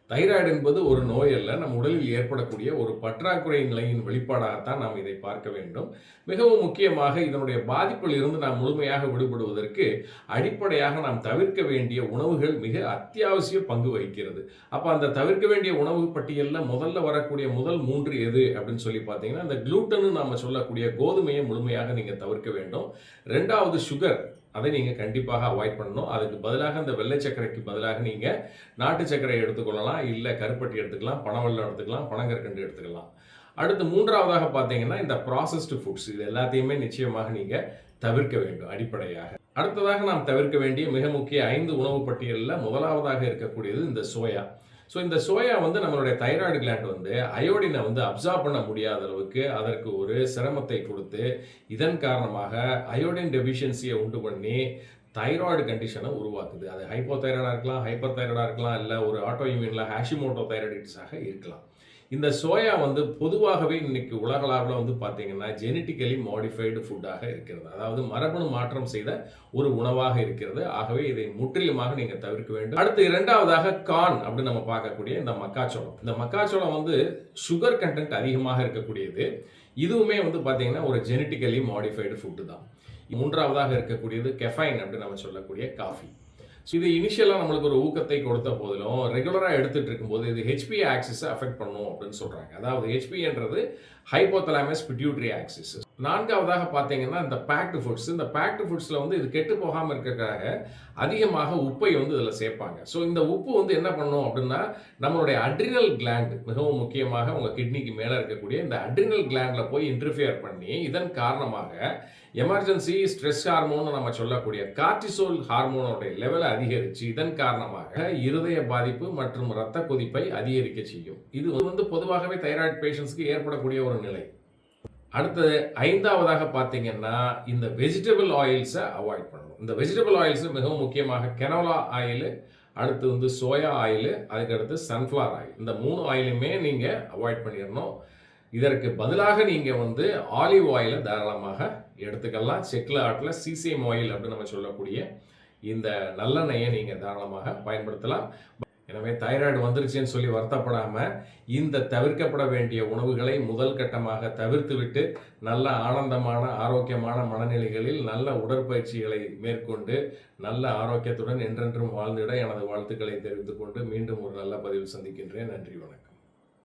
Thyroid என்பது ஒரு நோய் அல்ல. நம் உடலில் ஏற்படக்கூடிய ஒரு பற்றாக்குறை நிலையின் வெளிப்பாடாகத்தான் நாம் இதை பார்க்க வேண்டும். மிகவும் முக்கியமாக இதனுடைய பாதிப்பில் இருந்து நாம் முழுமையாக விடுபடுவதற்கு அடிப்படையாக நாம் தவிர்க்க வேண்டிய உணவுகள் மிக அத்தியாவசிய பங்கு வகிக்கிறது. அப்ப அந்த தவிர்க்க வேண்டிய உணவு பட்டியல்ல முதல்ல வரக்கூடிய முதல் 3 எது அப்படின்னு சொல்லி பார்த்தீங்கன்னா, அந்த குளூட்டன்னு நாம சொல்லக்கூடிய கோதுமையை முழுமையாக நீங்க தவிர்க்க வேண்டும். 2வது சுகர். அதை நீங்க கண்டிப்பாக அவாய்ட் பண்ணணும். அதுக்கு பதிலாக அந்த வெள்ளை சர்க்கரைக்கு பதிலாக நீங்க நாட்டு சர்க்கரை எடுத்துக்கொள்ளலாம், இல்ல கருப்பட்டி எடுத்துக்கலாம், பனவெல்லம் எடுத்துக்கலாம், பனங்கற்கண்டு எடுத்துக்கலாம். அடுத்து 3வதாக பார்த்தீங்கன்னா, இந்த ப்ராசஸ்டு ஃபுட்ஸ் இது எல்லாத்தையுமே நிச்சயமாக நீங்க தவிர்க்க வேண்டும் அடிப்படையாக. அடுத்ததாக நாம் தவிர்க்க வேண்டிய மிக முக்கிய 5 உணவு பட்டியல்ல முதலாவதாக இருக்கக்கூடியது இந்த சோயா. இந்த சோயா நம்மளுடைய தைராய்டு கிளாண்ட் அயோடினை அப்சார்ப் பண்ண முடியாத அளவுக்கு அதற்கு ஒரு சிரமத்தை கொடுத்து, இதன் காரணமாக அயோடின் டெஃபிஷியன்சியை உண்டு பண்ணி தைராய்டு கண்டிஷனை உருவாக்குது. அது ஹைப்போதைராய்டா இருக்கலாம், ஹைப்பர் தைராய்டா இருக்கலாம், இல்லை ஒரு ஆட்டோ இம்யூன்ல ஹாஷிமோட்டோ தைராய்டிஸாக இருக்கலாம். இந்த சோயா பொதுவாகவே இன்னைக்கு உலகளவில் பார்த்தீங்கன்னா ஜெனட்டிக்கலி மாடிஃபைடு ஃபுட்டாக இருக்கிறது. அதாவது மரபணு மாற்றம் செய்த ஒரு உணவாக இருக்கிறது. ஆகவே இதை முற்றிலுமாக நீங்க தவிர்க்க வேண்டும். அடுத்து 2வதாக கார்ன் அப்படின்னு நம்ம பார்க்கக்கூடிய இந்த மக்காச்சோளம். இந்த மக்காச்சோளம் சுகர் கண்டென்ட் அதிகமாக இருக்கக்கூடியது. இதுவுமே பார்த்தீங்கன்னா ஒரு ஜெனட்டிக்கலி மாடிஃபைடு ஃபுட்டு தான். 3வதாக இருக்கக்கூடியது கெஃபைன் அப்படின்னு நம்ம சொல்லக்கூடிய காஃபி. இது இனிஷியலாக நம்மளுக்கு ஒரு ஊக்கத்தை கொடுத்த போதிலும் ரெகுலராக எடுத்துட்டு இருக்கும்போது இது ஹெச்பி ஆக்சிஸை அஃபெக்ட் பண்ணும் அப்படின்னு சொல்றாங்க. அதாவது ஹெச்பின்றது ஹைப்போதலாமஸ் பிட்யூட்டரி ஆக்சிஸ். 4வதாக பார்த்தீங்கன்னா இந்த பேக்டு ஃபுட்ஸ். இந்த பேக்டு ஃபுட்ஸில் இது கெட்டு போகாமல் இருக்கிறதுக்காக அதிகமாக உப்பை இதில் சேர்ப்பாங்க. இந்த உப்பு என்ன பண்ணும் அப்படின்னா நம்மளுடைய அட்ரினல் கிளாண்ட், மிகவும் முக்கியமாக உங்கள் கிட்னிக்கு மேலே இருக்கக்கூடிய இந்த அட்ரினல் கிளாண்டில் போய் இன்டர்ஃபியர் பண்ணி இதன் காரணமாக எமர்ஜென்சி ஸ்ட்ரெஸ் ஹார்மோன் நம்ம சொல்லக்கூடிய கார்டிசோல் ஹார்மோனோட லெவலை அதிகரித்து இதன் காரணமாக இருதய பாதிப்பு மற்றும் இரத்த கொதிப்பை அதிகரிக்க செய்யும். இது பொதுவாகவே தைராய்டு பேஷண்ட்ஸ்க்கு ஏற்படக்கூடிய ஒரு நிலை. அடுத்தது 5வதாக பார்த்தீங்கன்னா இந்த வெஜிடபிள் ஆயில்ஸை அவாய்ட் பண்ணணும். இந்த வெஜிடபிள் ஆயில்ஸ் மிகவும் முக்கியமாக கெனோலா ஆயில், அடுத்து சோயா ஆயில், அதுக்கடுத்து சன்ஃப்ளவர் ஆயில். இந்த 3 ஆயிலுமே நீங்கள் அவாய்ட் பண்ணிடணும். இதற்கு பதிலாக நீங்கள் ஆலிவ் ஆயிலை தாராளமாக எடுத்துக்கலாம். செக்கில் ஆட்டில் சீசேம் ஆயில் அப்படின்னு நம்ம சொல்லக்கூடிய இந்த நல்லெண்ணெயை நீங்கள் தாராளமாக பயன்படுத்தலாம். எனவே தைராய்டு வந்துருச்சுன்னு சொல்லி வருத்தப்படாமல் இந்த தவிர்க்கப்பட வேண்டிய உணவுகளை முதல் கட்டமாக தவிர்த்துவிட்டு நல்ல ஆனந்தமான ஆரோக்கியமான மனநிலைகளில் நல்ல உடற்பயிற்சிகளை மேற்கொண்டு நல்ல ஆரோக்கியத்துடன் என்றென்றும் வாழ்ந்திட எனது வாழ்த்துக்களை தெரிவித்துக் கொண்டு மீண்டும் ஒரு நல்ல பதிவில் சந்திக்கின்றேன். நன்றி, வணக்கம்.